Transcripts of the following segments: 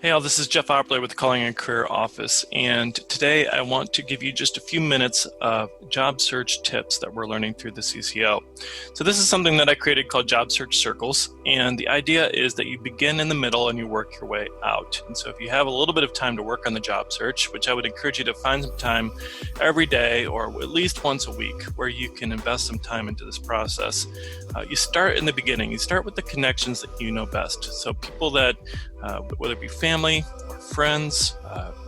Hey all, this is Jeff Opler with the Calling and Career Office, and today I want to give you just a few minutes of job search tips that we're learning through the CCO. So this is something that I created called Job Search Circles, and the idea is that you begin in the middle and you work your way out. And so if you have a little bit of time to work on the job search, which I would encourage you to find some time every day or at least once a week where you can invest some time into this process, you start in the beginning. You start with the connections that you know best. So people that whether it be family or friends,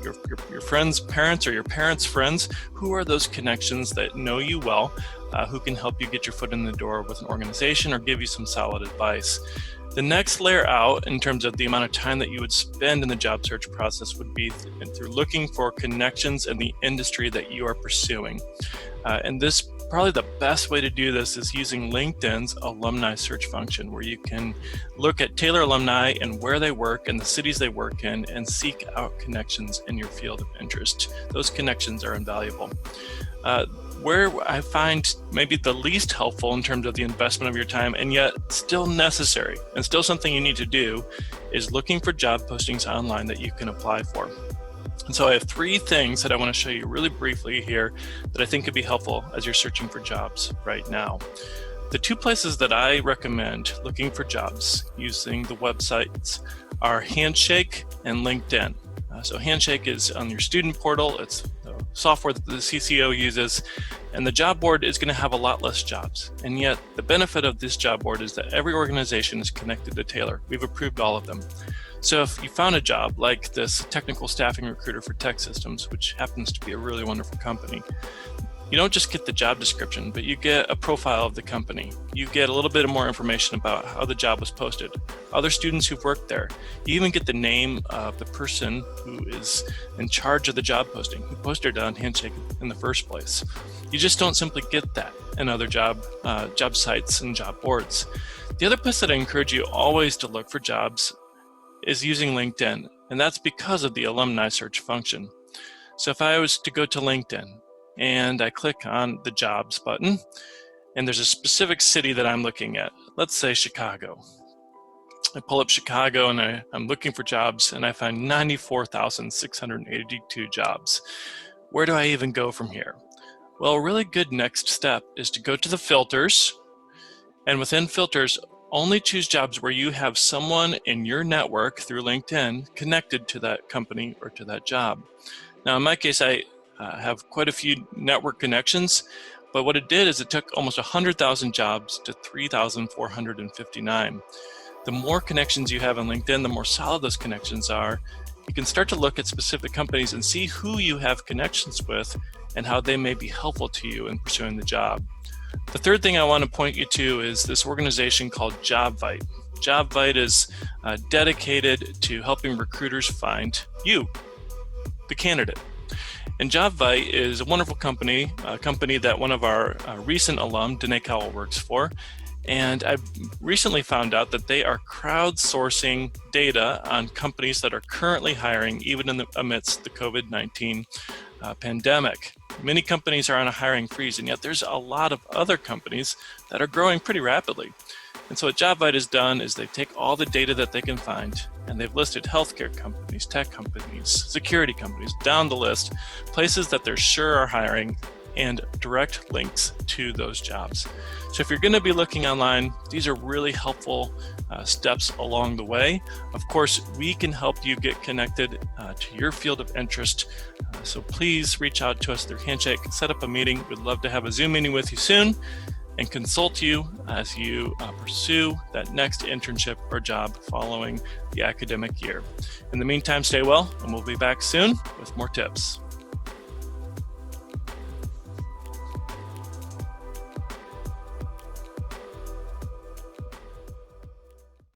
your friends' parents or your parents' friends, who are those connections that know you well, who can help you get your foot in the door with an organization or give you some solid advice. The next layer out in terms of the amount of time that you would spend in the job search process would be through looking for connections in the industry that you are pursuing. And this probably the best way to do this is using LinkedIn's alumni search function, where you can look at Taylor alumni and where they work and the cities they work in and seek out connections in your field of interest. Those connections are invaluable. Where I find maybe the least helpful in terms of the investment of your time and yet still necessary and still something you need to do is looking for job postings online that you can apply for. And so I have three things that I want to show you really briefly here that I think could be helpful as you're searching for jobs right now. The two places that I recommend looking for jobs using the websites are Handshake and LinkedIn. So Handshake is on your student portal. It's the software that the CCO uses, and the job board is going to have a lot less jobs. And yet the benefit of this job board is that every organization is connected to Taylor. We've approved all of them. So if you found a job like this technical staffing recruiter for tech systems, which happens to be a really wonderful company, you don't just get the job description, but you get a profile of the company. You get a little bit more information about how the job was posted, other students who've worked there. You even get the name of the person who is in charge of the job posting, who posted it on Handshake in the first place. You just don't simply get that in other job sites and job boards. The other place that I encourage you always to look for jobs is using LinkedIn, and that's because of the alumni search function. So if I was to go to LinkedIn and I click on the jobs button, and there's a specific city that I'm looking at, let's say Chicago. I pull up Chicago and I'm looking for jobs and I find 94,682 jobs. Where do I even go from here? Well, a really good next step is to go to the filters, and within filters, only choose jobs where you have someone in your network through LinkedIn connected to that company or to that job. Now, in my case, I have quite a few network connections, but what it did is it took almost 100,000 jobs to 3,459. The more connections you have on LinkedIn, the more solid those connections are. You can start to look at specific companies and see who you have connections with and how they may be helpful to you in pursuing the job. The third thing I want to point you to is this organization called JobVite. JobVite is dedicated to helping recruiters find you, the candidate. And JobVite is a wonderful company, a company that one of our recent alum, Danae Cowell, works for. And I've recently found out that they are crowdsourcing data on companies that are currently hiring, even in the amidst the COVID-19 pandemic. Many companies are on a hiring freeze, and yet there's a lot of other companies that are growing pretty rapidly. And so what JobVite has done is they take all the data that they can find, and they've listed healthcare companies, tech companies, security companies, down the list, places that they're sure are hiring, and direct links to those jobs. So if you're going to be looking online, these are really helpful steps along the way. Of course, we can help you get connected to your field of interest. So please reach out to us through Handshake, set up a meeting. We'd love to have a Zoom meeting with you soon and consult you as you pursue that next internship or job following the academic year. In the meantime, stay well, and we'll be back soon with more tips.